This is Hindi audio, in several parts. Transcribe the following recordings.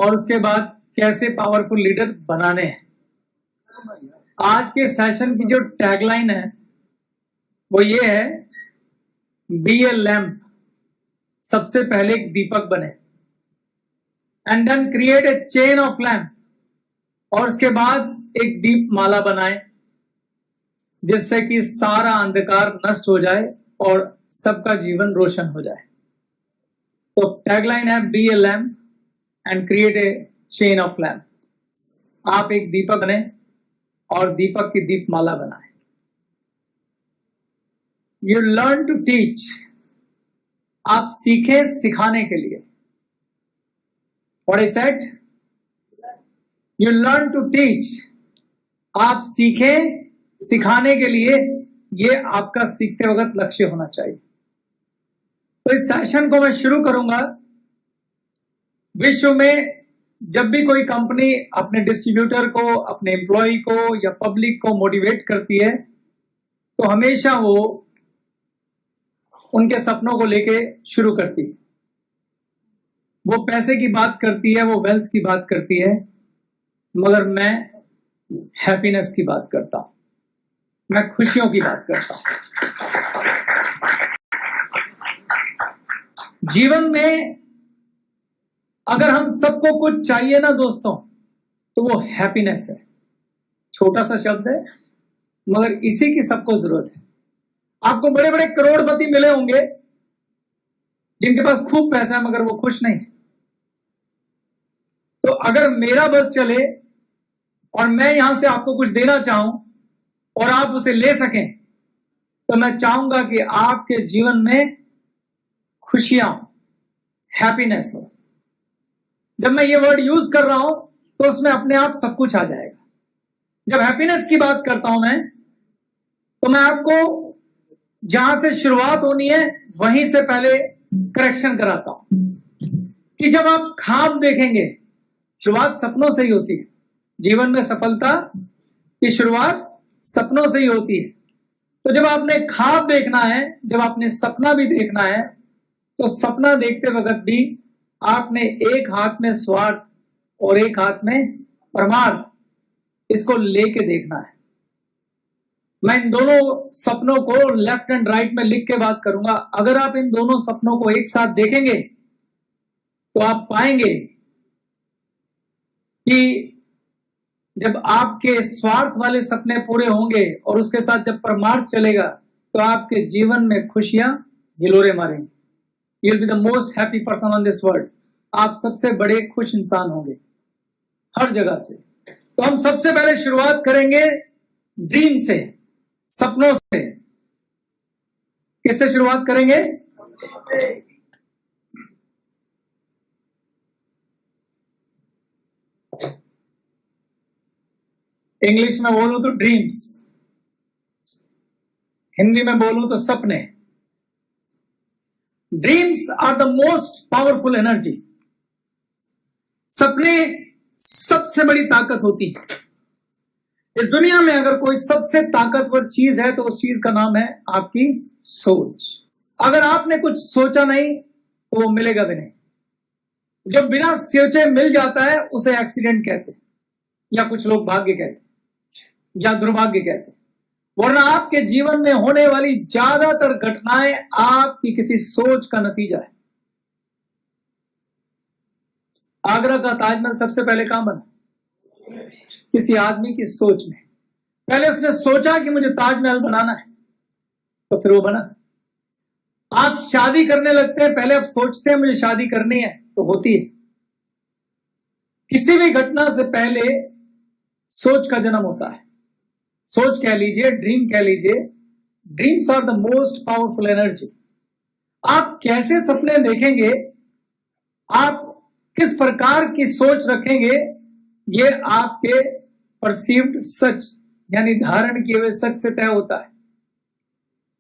और उसके बाद कैसे पावरफुल लीडर बनाने हैं। आज के सेशन की जो टैगलाइन है वो ये है, बी ए लैम्प, सबसे पहले एक दीपक बने, and then create a chain of lamp, और उसके बाद एक दीप माला बनाए जिससे कि सारा अंधकार नष्ट हो जाए और सबका जीवन रोशन हो जाए। तो टैगलाइन है, be a lamp and create a chain of lamp. आप एक दीपक बने और दीपक की दीपमाला बनाए। यू लर्न टू टीच, आप सीखे सिखाने के लिए। What I said, you learn to teach, आप सीखे सिखाने के लिए। ये आपका सीखते वक्त लक्ष्य होना चाहिए। तो इस सेशन को मैं शुरू करूंगा। विश्व में जब भी कोई कंपनी अपने डिस्ट्रीब्यूटर को, अपने एम्प्लॉय को या पब्लिक को मोटिवेट करती है तो हमेशा वो उनके सपनों को लेके शुरू करती है। वो पैसे की बात करती है, वो वेल्थ की बात करती है, मगर मैं हैप्पीनेस की बात करता हूं, मैं खुशियों की बात करता हूं। जीवन में अगर हम सबको कुछ चाहिए ना दोस्तों, तो वो हैप्पीनेस है। छोटा सा शब्द है मगर इसी की सबको जरूरत है। आपको बड़े बड़े करोड़पति मिले होंगे जिनके पास खूब पैसा है मगर वो खुश नहीं। तो अगर मेरा बस चले और मैं यहां से आपको कुछ देना चाहूं और आप उसे ले सकें, तो मैं चाहूंगा कि आपके जीवन में खुशियां, हैप्पीनेस हो। जब मैं ये वर्ड यूज कर रहा हूं तो उसमें अपने आप सब कुछ आ जाएगा। जब हैप्पीनेस की बात करता हूं मैं, तो मैं आपको जहां से शुरुआत होनी है वहीं से पहले करेक्शन कराता हूं कि जब आप ख्वाब देखेंगे, शुरुआत सपनों से ही होती है। जीवन में सफलता की शुरुआत सपनों से ही होती है। तो जब आपने ख्वाब देखना है, जब आपने सपना भी देखना है, तो सपना देखते वक्त भी आपने एक हाथ में स्वार्थ और एक हाथ में परमार्थ, इसको लेके देखना है। मैं इन दोनों सपनों को लेफ्ट एंड राइट में लिख के बात करूंगा। अगर आप इन दोनों सपनों को एक साथ देखेंगे तो आप पाएंगे कि जब आपके स्वार्थ वाले सपने पूरे होंगे और उसके साथ जब परमार्थ चलेगा तो आपके जीवन में खुशियां हिलोरे मारेंगी। You will be the most happy person on this world. आप सबसे बड़े खुश इंसान होंगे हर जगह से। तो हम सबसे पहले शुरुआत करेंगे ड्रीम से, सपनों से। किससे शुरुआत करेंगे? इंग्लिश में बोलूं तो ड्रीम्स, हिंदी में बोलूं तो सपने। Dreams are the most powerful energy. सपने सबसे बड़ी ताकत होती है इस दुनिया में। अगर कोई सबसे ताकतवर चीज है तो उस चीज का नाम है आपकी सोच। अगर आपने कुछ सोचा नहीं तो वो मिलेगा भी नहीं। जो बिना सोचे मिल जाता है उसे एक्सीडेंट कहते हैं, या कुछ लोग भाग्य कहते हैं, या दुर्भाग्य कहते हैं। वरना आपके जीवन में होने वाली ज्यादातर घटनाएं आपकी किसी सोच का नतीजा है। आगरा का ताजमहल सबसे पहले कहां बना? किसी आदमी की सोच में। पहले उसने सोचा कि मुझे ताजमहल बनाना है, तो फिर वो बना। आप शादी करने लगते हैं, पहले आप सोचते हैं मुझे शादी करनी है, तो होती है। किसी भी घटना से पहले सोच का जन्म होता है। सोच कह लीजिए, ड्रीम कह लीजिए। Dreams are the most powerful energy. आप कैसे सपने देखेंगे, आप किस प्रकार की सोच रखेंगे, ये आपके परसीव्ड सच यानी धारण किए हुए सच से तय होता है।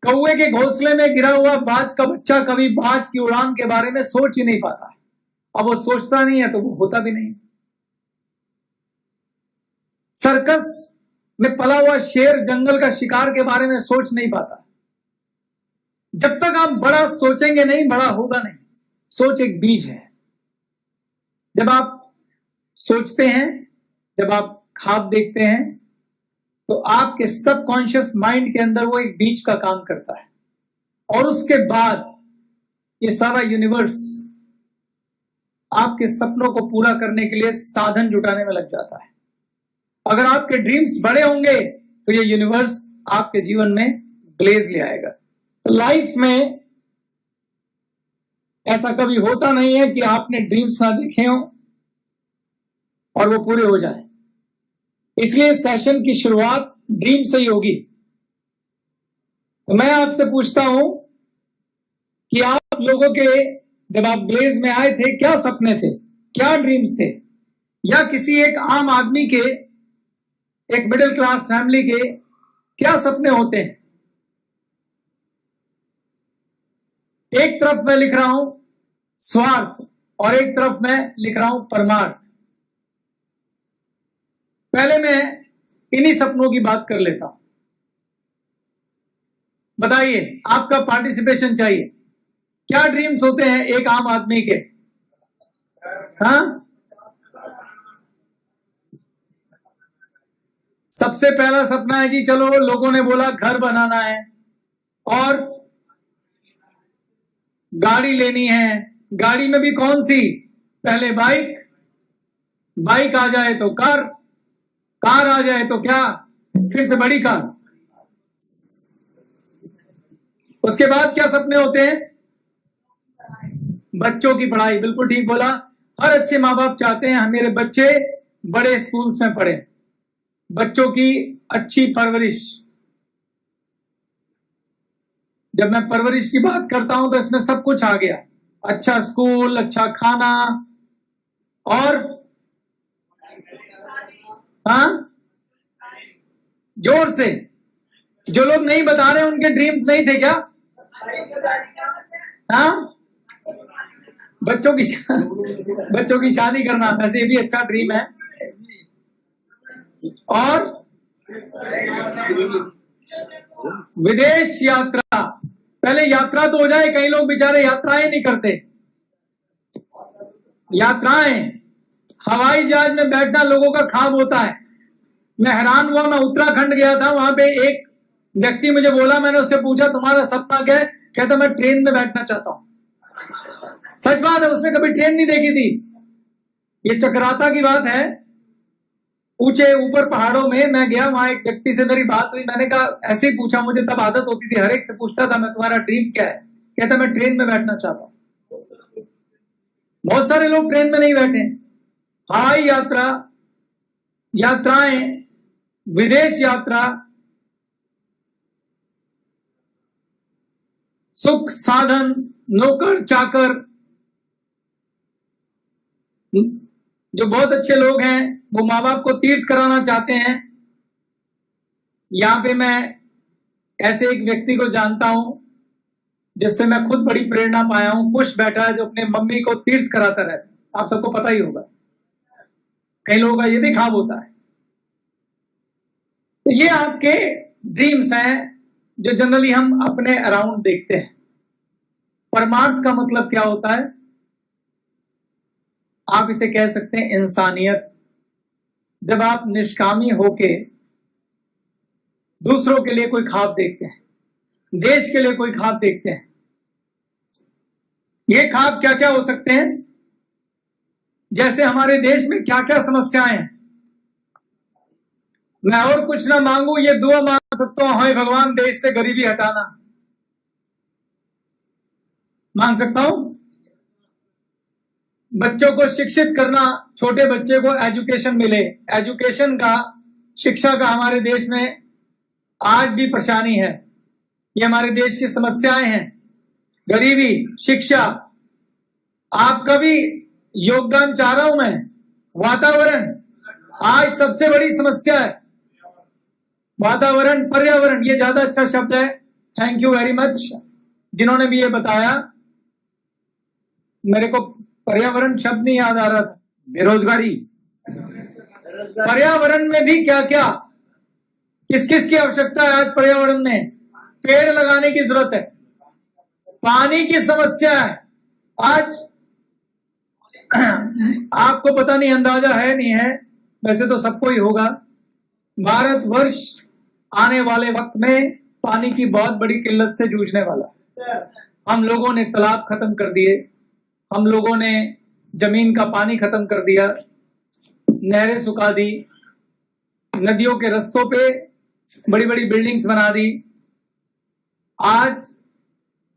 कौवे के घोंसले में गिरा हुआ बाज का बच्चा कभी बाज की उड़ान के बारे में सोच ही नहीं पाता। अब वो सोचता नहीं है तो वो होता भी नहीं। सर्कस में पला हुआ शेर जंगल का शिकार के बारे में सोच नहीं पाता। जब तक आप बड़ा सोचेंगे नहीं, बड़ा होगा नहीं। सोच एक बीज है। जब आप सोचते हैं, जब आप ख्वाब देखते हैं, तो आपके सबकॉन्शियस माइंड के अंदर वो एक बीज का काम करता है, और उसके बाद ये सारा यूनिवर्स आपके सपनों को पूरा करने के लिए साधन जुटाने में लग जाता है। अगर आपके ड्रीम्स बड़े होंगे तो ये यूनिवर्स आपके जीवन में ब्लेज ले आएगा। तो लाइफ में ऐसा कभी होता नहीं है कि आपने ड्रीम्स ना देखे हो और वो पूरे हो जाए। इसलिए सेशन की शुरुआत ड्रीम से ही होगी। तो मैं आपसे पूछता हूं कि आप लोगों के, जब आप ब्लेज में आए थे, क्या सपने थे, क्या ड्रीम्स थे, या किसी एक आम आदमी के, एक मिडिल क्लास फैमिली के क्या सपने होते हैं? एक तरफ मैं लिख रहा हूं स्वार्थ और एक तरफ मैं लिख रहा हूं परमार्थ। पहले मैं इन्हीं सपनों की बात कर लेता हूं। बताइए, आपका पार्टिसिपेशन चाहिए। क्या ड्रीम्स होते हैं एक आम आदमी के? हाँ, सबसे पहला सपना है जी, चलो लोगों ने बोला घर बनाना है और गाड़ी लेनी है। गाड़ी में भी कौन सी? पहले बाइक, बाइक आ जाए तो कार, कार आ जाए तो क्या, फिर से बड़ी कार। उसके बाद क्या सपने होते हैं? बच्चों की पढ़ाई। बिल्कुल ठीक बोला। हर अच्छे माँ बाप चाहते हैं मेरे बच्चे बड़े स्कूल्स में पढ़े, बच्चों की अच्छी परवरिश। जब मैं परवरिश की बात करता हूं तो इसमें सब कुछ आ गया, अच्छा स्कूल, अच्छा खाना, और हाँ, जोर से। जो लोग नहीं बता रहे उनके ड्रीम्स नहीं थे क्या? हाँ, बच्चों की शादी करना, वैसे ये भी अच्छा ड्रीम है। और विदेश यात्रा। पहले यात्रा तो हो जाए, कई लोग बेचारे यात्राएं नहीं करते। यात्राएं, हवाई जहाज में बैठना लोगों का ख्वाब होता है। मैं हैरान हुआ, मैं उत्तराखंड गया था, वहां पे एक व्यक्ति मुझे बोला, मैंने उससे पूछा तुम्हारा सपना क्या है? कहता मैं ट्रेन में बैठना चाहता हूं। सच बात है, उसने कभी ट्रेन नहीं देखी थी। ये चक्राता की बात है। ऊंचे ऊपर पहाड़ों में मैं गया, वहां एक व्यक्ति से मेरी बात हुई, मैंने कहा, ऐसे ही पूछा, मुझे तब आदत होती थी, हर एक से पूछता था मैं तुम्हारा ड्रीम क्या है? कहता मैं ट्रेन में बैठना चाहता हूं। बहुत सारे लोग ट्रेन में नहीं बैठे। हवाई यात्रा, यात्राएं, विदेश यात्रा, सुख साधन, नौकर चाकर। जो बहुत अच्छे लोग हैं वो माँ बाप को तीर्थ कराना चाहते हैं। यहां पे मैं ऐसे एक व्यक्ति को जानता हूं जिससे मैं खुद बड़ी प्रेरणा पाया हूं। कुश बैठा है जो अपने मम्मी को तीर्थ कराता रहता है। आप सबको पता ही होगा, कई लोगों का ये भी ख्वाब होता है। तो ये आपके ड्रीम्स हैं जो जनरली हम अपने अराउंड देखते हैं। परमार्थ का मतलब क्या होता है? आप इसे कह सकते हैं इंसानियत। जब आप निष्कामी होके दूसरों के लिए कोई ख्वाब देखते हैं, देश के लिए कोई ख्वाब देखते हैं। ये ख्वाब क्या क्या हो सकते हैं? जैसे हमारे देश में क्या क्या समस्याएं हैं। मैं और कुछ ना मांगू, ये दुआ मांग सकता हूं, हाय भगवान देश से गरीबी हटाना, मांग सकता हूं। बच्चों को शिक्षित करना, छोटे बच्चे को एजुकेशन मिले। एजुकेशन का, शिक्षा का हमारे देश में आज भी परेशानी है। ये हमारे देश की समस्याएं हैं, गरीबी, शिक्षा। आपका भी योगदान चाह रहा हूं मैं। वातावरण आज सबसे बड़ी समस्या है। वातावरण, पर्यावरण, ये ज्यादा अच्छा शब्द है। थैंक यू वेरी मच जिन्होंने भी ये बताया। मेरे को पर्यावरण शब्द नहीं याद आ रहा था। बेरोजगारी। पर्यावरण में भी क्या क्या, किस किस की आवश्यकता है आज पर्यावरण में? पेड़ लगाने की जरूरत है। पानी की समस्या है। आज आपको पता नहीं, अंदाजा है नहीं है, वैसे तो सबको ही होगा, भारतवर्ष आने वाले वक्त में पानी की बहुत बड़ी किल्लत से जूझने वाला। हम लोगों ने तालाब खत्म कर दिए, हम लोगों ने जमीन का पानी खत्म कर दिया, नहरें सुखा दी, नदियों के रस्तों पे बड़ी बड़ी बिल्डिंग्स बना दी। आज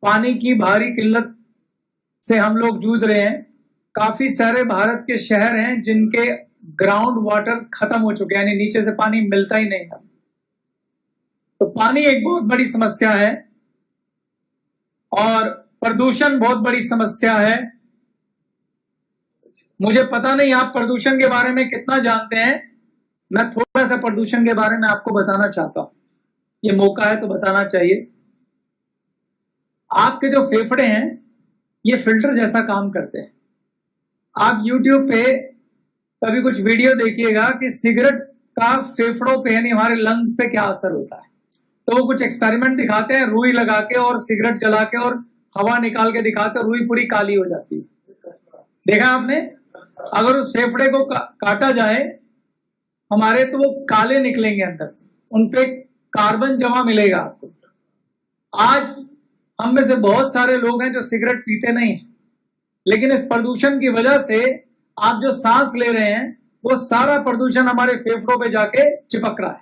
पानी की भारी किल्लत से हम लोग जूझ रहे हैं। काफी सारे भारत के शहर हैं जिनके ग्राउंड वाटर खत्म हो चुके हैं, यानी नीचे से पानी मिलता ही नहीं है। तो पानी एक बहुत बड़ी समस्या है और प्रदूषण बहुत बड़ी समस्या है। मुझे पता नहीं आप प्रदूषण के बारे में कितना जानते हैं, मैं थोड़ा सा प्रदूषण के बारे में आपको बताना चाहता हूं, ये मौका है तो बताना चाहिए। आपके जो फेफड़े हैं ये फिल्टर जैसा काम करते हैं। आप YouTube पे कभी कुछ वीडियो देखिएगा कि सिगरेट का फेफड़ों पे यानी हमारे लंग्स पे क्या असर होता है। तो वो कुछ एक्सपेरिमेंट दिखाते हैं, रुई लगा के और सिगरेट जला के और हवा निकाल के दिखाते हैं, रुई पूरी काली हो जाती है। देखा आपने? अगर उस फेफड़े को काटा जाए हमारे तो वो काले निकलेंगे अंदर से, उनपे कार्बन जमा मिलेगा आपको। आज हम में से बहुत सारे लोग हैं जो सिगरेट पीते नहीं हैं, लेकिन इस प्रदूषण की वजह से आप जो सांस ले रहे हैं वो सारा प्रदूषण हमारे फेफड़ों पे जाके चिपक रहा है,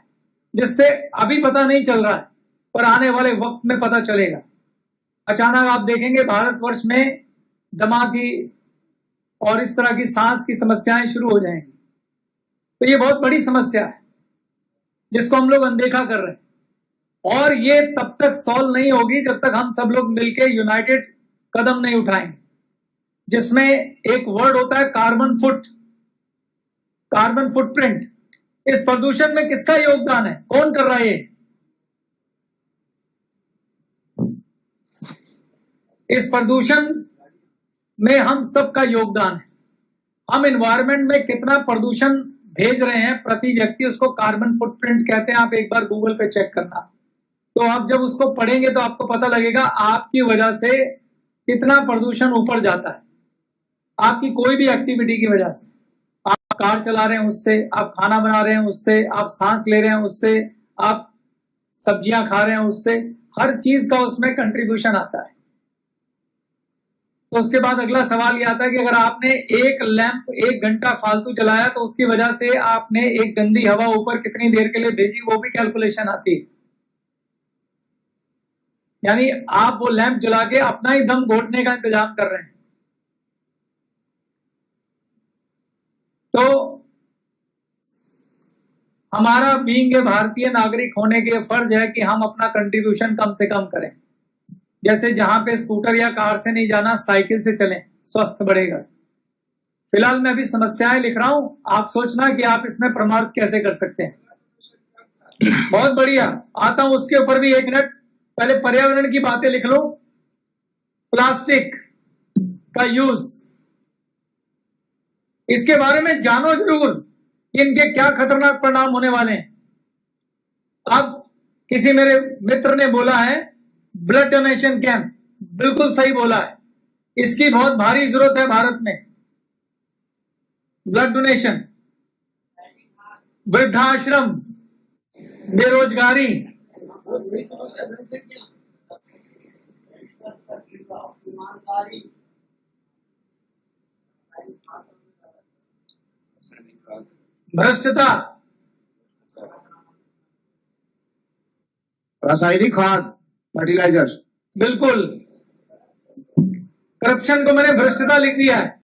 जिससे अभी पता नहीं चल रहा है पर आने वाले वक्त में पता चलेगा। अचानक आप देखेंगे भारतवर्ष में दमा की और इस तरह की सांस की समस्याएं शुरू हो जाएंगी। तो ये बहुत बड़ी समस्या है जिसको हम लोग अनदेखा कर रहे हैं, और ये तब तक सॉल्व नहीं होगी जब तक हम सब लोग मिलकर यूनाइटेड कदम नहीं उठाएंगे, जिसमें एक वर्ड होता है कार्बन फुटप्रिंट। इस प्रदूषण में किसका योगदान है? कौन कर रहा है ये? इस प्रदूषण में हम सबका योगदान है। हम एनवायरनमेंट में कितना प्रदूषण भेज रहे हैं प्रति व्यक्ति, उसको कार्बन फुटप्रिंट कहते हैं। आप एक बार गूगल पे चेक करना, तो आप जब उसको पढ़ेंगे तो आपको पता लगेगा आपकी वजह से कितना प्रदूषण ऊपर जाता है। आपकी कोई भी एक्टिविटी की वजह से, आप कार चला रहे हैं उससे, आप खाना बना रहे हैं उससे, आप सांस ले रहे हैं उससे, आप सब्जियां खा रहे हैं उससे, हर चीज का उसमें कंट्रीब्यूशन आता है। तो उसके बाद अगला सवाल ये आता है कि अगर आपने एक लैंप 1 घंटा फालतू जलाया तो उसकी वजह से आपने एक गंदी हवा ऊपर कितनी देर के लिए भेजी, वो भी कैलकुलेशन आती है। यानी आप वो लैंप जला के अपना ही दम घोटने का इंतजाम कर रहे हैं। तो हमारा बीइंग ए भारतीय नागरिक होने के फर्ज है कि हम अपना कंट्रीब्यूशन कम से कम करें। जैसे जहां पे स्कूटर या कार से नहीं जाना, साइकिल से चलें, स्वास्थ्य बढ़ेगा। फिलहाल मैं अभी समस्याएं लिख रहा हूं, आप सोचना कि आप इसमें परमार्थ कैसे कर सकते हैं। बहुत बढ़िया, आता हूं उसके ऊपर भी 1 मिनट। पहले पर्यावरण की बातें लिख लो। प्लास्टिक का यूज, इसके बारे में जानो जरूर, इनके क्या खतरनाक परिणाम होने वाले हैं। अब किसी मेरे मित्र ने बोला है ब्लड डोनेशन कैंप, बिल्कुल सही बोला है, इसकी बहुत भारी जरूरत है भारत में। ब्लड डोनेशन, वृद्धाश्रम, बेरोजगारी, भ्रष्टता, रासायनिक खाद, फर्टिलाइजर, बिल्कुल करप्शन को मैंने भ्रष्टता लिख दिया है।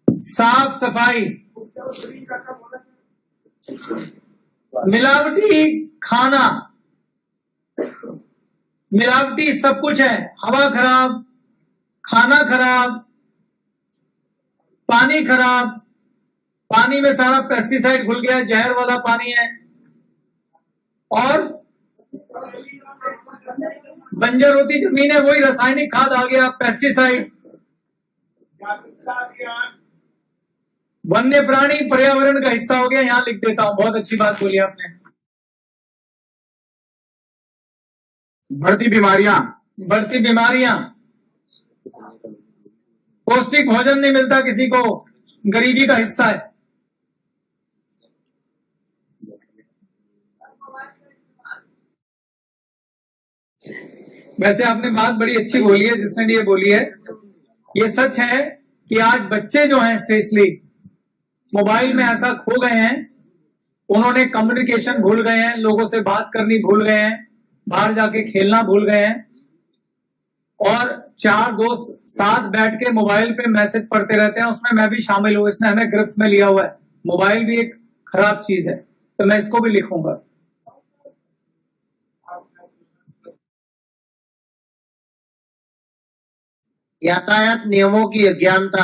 साफ सफाई, मिलावटी खाना, मिलावटी सब कुछ है। हवा खराब, खाना खराब, पानी खराब, पानी में सारा पेस्टिसाइड घुल गया, जहर वाला पानी है, और बंजर होती जमीन है, वही रासायनिक खाद आ गया, पेस्टिसाइड। वन्य प्राणी पर्यावरण का हिस्सा हो गया, यहां लिख देता हूं। बहुत अच्छी बात बोली आपने। बढ़ती बीमारियां, बढ़ती बीमारियां, पौष्टिक भोजन नहीं मिलता किसी को, गरीबी का हिस्सा है। वैसे आपने बात बड़ी अच्छी बोली है जिसने भी ये बोली है। ये सच है कि आज बच्चे जो हैं स्पेशली मोबाइल में ऐसा खो गए हैं, उन्होंने कम्युनिकेशन भूल गए हैं, लोगों से बात करनी भूल गए हैं, बाहर जाके खेलना भूल गए हैं, और 4 दोस्त साथ बैठ के मोबाइल पे मैसेज पढ़ते रहते हैं। उसमें मैं भी शामिल हूं, इसने हमें गिरफ्त में लिया हुआ है। मोबाइल भी एक खराब चीज है, तो मैं इसको भी लिखूंगा। यातायात नियमों की अज्ञानता,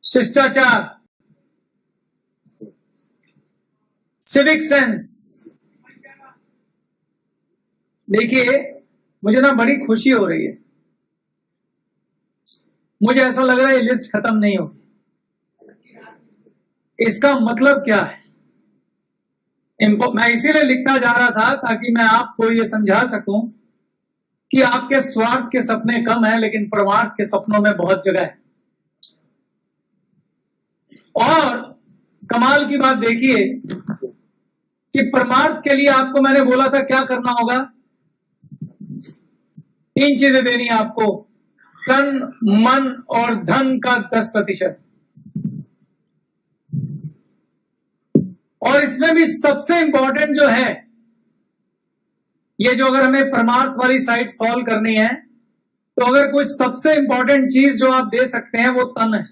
शिष्टाचार, सिविक सेंस। देखिए, मुझे ना बड़ी खुशी हो रही है। मुझे ऐसा लग रहा है ये लिस्ट खत्म नहीं होगी। इसका मतलब क्या है? मैं इसीलिए लिखता जा रहा था ताकि मैं आपको ये समझा सकूं कि आपके स्वार्थ के सपने कम है, लेकिन परमार्थ के सपनों में बहुत जगह है। और कमाल की बात देखिए कि परमार्थ के लिए आपको मैंने बोला था क्या करना होगा। 3 चीजें देनी है आपको, तन, मन और धन का 10%। और इसमें भी सबसे इंपॉर्टेंट जो है, ये जो अगर हमें परमार्थ वाली साइड सॉल्व करनी है, तो अगर कुछ सबसे इंपॉर्टेंट चीज जो आप दे सकते हैं वो तन है।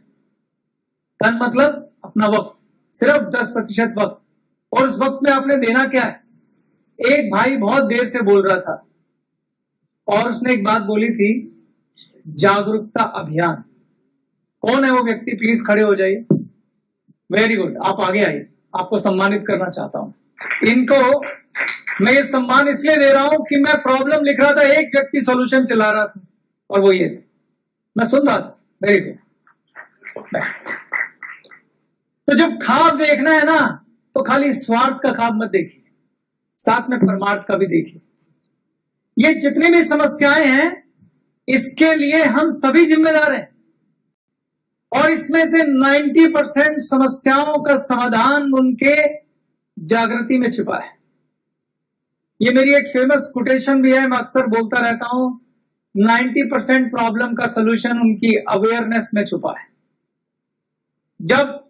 तन मतलब अपना वक्त, सिर्फ 10% वक्त। और उस वक्त में आपने देना क्या है? एक भाई बहुत देर से बोल रहा था और उसने एक बात बोली थी, जागरूकता अभियान। कौन है वो व्यक्ति? प्लीज खड़े हो जाइए। वेरी गुड, आप आगे आइए, आपको सम्मानित करना चाहता हूं। इनको मैं ये सम्मान इसलिए दे रहा हूं कि मैं प्रॉब्लम लिख रहा था, एक व्यक्ति सॉल्यूशन चला रहा था, और वो ये थे। मैं सुन रहा था। Very good. तो जब ख्वाब देखना है ना, तो खाली स्वार्थ का ख्वाब मत देखिए, साथ में परमार्थ का भी देखिए। ये जितनी भी समस्याएं हैं, इसके लिए हम सभी जिम्मेदार हैं। और इसमें से 90% समस्याओं का समाधान उनके जागृति में छिपा है। ये मेरी एक फेमस कोटेशन भी है, मैं अक्सर बोलता रहता हूं, 90% प्रॉब्लम का सलूशन उनकी अवेयरनेस में छुपा है। जब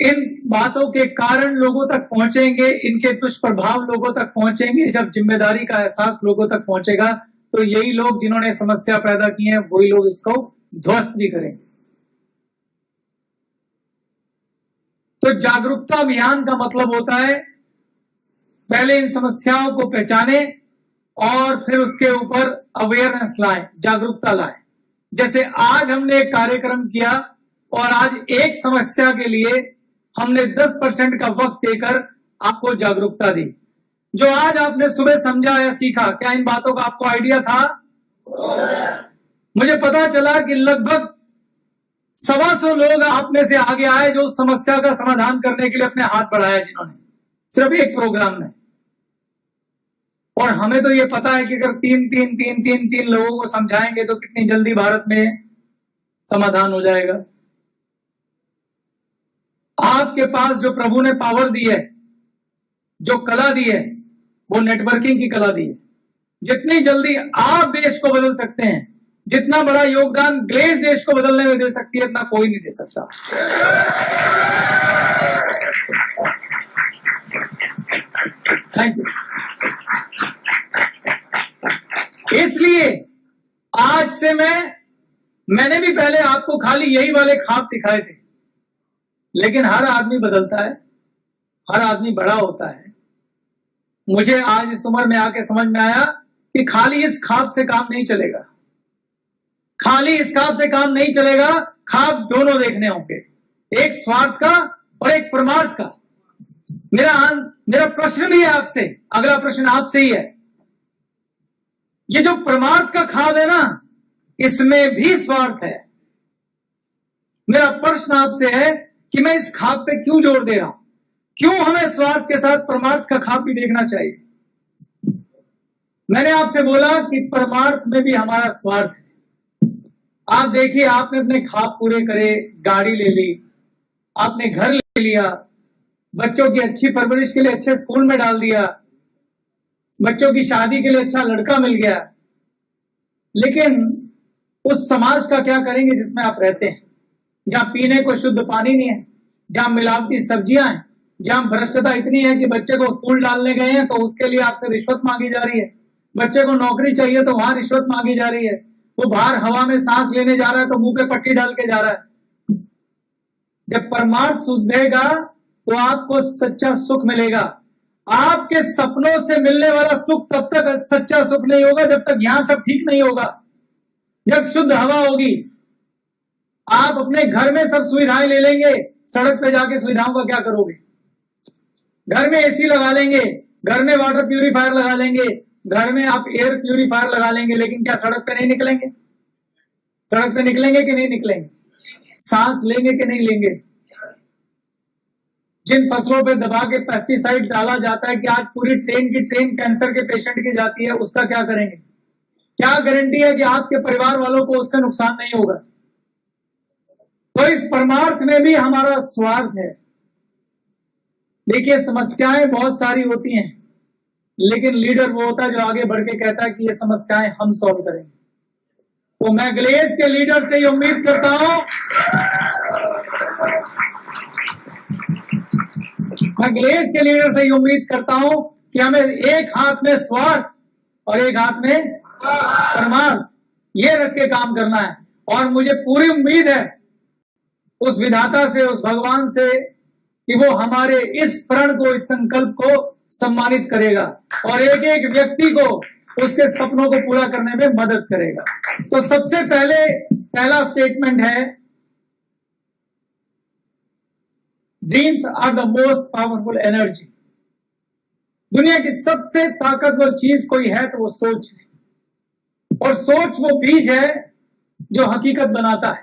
इन बातों के कारण लोगों तक पहुंचेंगे, इनके दुष्प्रभाव लोगों तक पहुंचेंगे, जब जिम्मेदारी का एहसास लोगों तक पहुंचेगा, तो यही लोग जिन्होंने समस्या पैदा की है, वही लोग इसको ध्वस्त भी करेंगे। तो जागरूकता अभियान का मतलब होता है पहले इन समस्याओं को पहचाने और फिर उसके ऊपर अवेयरनेस लाए, जागरूकता लाए। जैसे आज हमने एक कार्यक्रम किया और आज एक समस्या के लिए हमने 10% का वक्त देकर आपको जागरूकता दी। जो आज आपने सुबह समझा या सीखा, क्या इन बातों का आपको आइडिया था? मुझे पता चला कि लगभग 125 लोग आप में से आगे आए जो उस समस्या का समाधान करने के लिए अपने हाथ बढ़ाया, जिन्होंने सिर्फ एक प्रोग्राम में। और हमें तो ये पता है कि अगर तीन लोगों को समझाएंगे तो कितनी जल्दी भारत में समाधान हो जाएगा। आपके पास जो प्रभु ने पावर दी है, जो कला दी है, वो नेटवर्किंग की कला दी है। जितनी जल्दी आप देश को बदल सकते हैं, जितना बड़ा योगदान ग्लेस देश को बदलने में दे सकती है, इतना कोई नहीं दे सकता। Thank you. इसलिए आज से मैंने भी पहले आपको खाली यही वाले ख्वाब दिखाए थे, लेकिन हर आदमी बदलता है, हर आदमी बड़ा होता है। मुझे आज इस उम्र में आके समझ में आया कि खाली इस ख्वाब से काम नहीं चलेगा, खाली इस ख्वाब से काम नहीं चलेगा। ख्वाब दोनों देखने होंगे, एक स्वार्थ का और एक परमार्थ का। मेरा प्रश्न भी है आपसे, अगला प्रश्न आपसे ही है। ये जो परमार्थ का ख्वाब है ना, इसमें भी स्वार्थ है। मेरा प्रश्न आपसे है कि मैं इस ख्वाब पे क्यों जोर दे रहा हूं? क्यों हमें स्वार्थ के साथ परमार्थ का ख्वाब भी देखना चाहिए? मैंने आपसे बोला कि परमार्थ में भी हमारा स्वार्थ है। आप देखिए, आपने अपने ख्वाब पूरे करे, गाड़ी ले ली, आपने घर ले लिया, बच्चों की अच्छी परवरिश के लिए अच्छे स्कूल में डाल दिया, बच्चों की शादी के लिए अच्छा लड़का मिल गया, लेकिन उस समाज का क्या करेंगे जिसमें आप रहते हैं, जहां पीने को शुद्ध पानी नहीं है, जहां मिलावटी सब्जियां हैं, जहां भ्रष्टता इतनी है कि बच्चे को स्कूल डालने गए हैं तो उसके लिए आपसे रिश्वत मांगी जा रही है, बच्चे को नौकरी चाहिए तो वहां रिश्वत मांगी जा रही है, वो बाहर हवा में सांस लेने जा रहा है तो मुंह पे पट्टी डाल के जा रहा है। जब परमार्थ सुधरेगा तो आपको सच्चा सुख मिलेगा। आपके सपनों से मिलने वाला सुख तब तक सच्चा सुख नहीं होगा जब तक यहां सब ठीक नहीं होगा। जब शुद्ध हवा होगी, आप अपने घर में सब सुविधाएं ले लेंगे, सड़क पे जाके सुविधाओं का क्या करोगे? घर में एसी लगा लेंगे, घर में वाटर प्यूरिफायर लगा लेंगे, घर में आप एयर प्यूरिफायर लगा लेंगे, लेकिन क्या सड़क पे नहीं निकलेंगे? सड़क पे निकलेंगे कि नहीं निकलेंगे? सांस लेंगे कि नहीं लेंगे? जिन फसलों पे दबा के पेस्टिसाइड डाला जाता है कि आज पूरी ट्रेन की ट्रेन कैंसर के पेशेंट की जाती है, उसका क्या करेंगे? क्या गारंटी है कि आपके परिवार वालों को उससे नुकसान नहीं होगा? तो इस परमार्थ में भी हमारा स्वार्थ है। देखिए, समस्याएं बहुत सारी होती हैं, लेकिन लीडर वो होता है जो आगे बढ़ के कहता है कि ये समस्याएं हम सॉल्व करेंगे। तो मैं ग्लेस के लीडर से ये उम्मीद करता हूं, कि हमें एक हाथ में स्वार्थ और एक हाथ में परमार्थ ये रख के काम करना है। और मुझे पूरी उम्मीद है उस विधाता से, उस भगवान से, कि वो हमारे इस प्रण को, इस संकल्प को सम्मानित करेगा और एक एक व्यक्ति को उसके सपनों को पूरा करने में मदद करेगा। तो सबसे पहला स्टेटमेंट है, dreams are the most powerful energy. दुनिया की सबसे ताकतवर चीज कोई है तो वो सोच है, और सोच वो बीज है जो हकीकत बनाता है।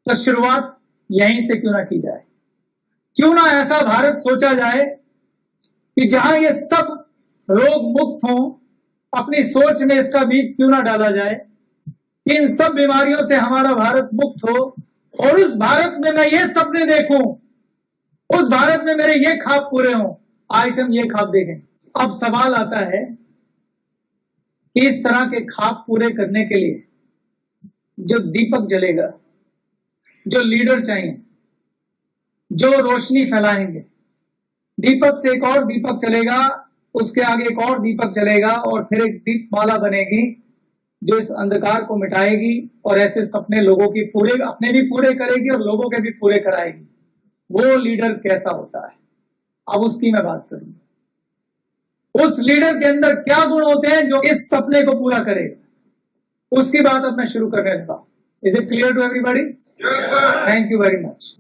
तो शुरुआत यहीं से क्यों ना की जाए? क्यों ना ऐसा भारत सोचा जाए कि जहां ये सब रोग मुक्त हों, अपनी सोच में इसका बीज क्यों ना डाला जाए कि इन सब बीमारियों से हमारा भारत मुक्त हो, और उस भारत में मैं ये सपने देखूं, उस भारत में मेरे ये ख्वाब पूरे हों। आज से हम ये ख्वाब देखें। अब सवाल आता है कि इस तरह के ख्वाब पूरे करने के लिए जो दीपक जलेगा, जो लीडर चाहिए, जो रोशनी फैलाएंगे, दीपक से एक और दीपक चलेगा, उसके आगे एक और दीपक चलेगा, और फिर एक दीपमाला बनेगी जो इस अंधकार को मिटाएगी और ऐसे सपने लोगों की अपने भी पूरे करेगी और लोगों के भी पूरे कराएगी। वो लीडर कैसा होता है, अब उसकी मैं बात करूंगा। उस लीडर के अंदर क्या गुण होते हैं जो इस सपने को पूरा करेगा, उसकी बात अब मैं शुरू करने लगा। Is it clear to everybody? Thank you very much.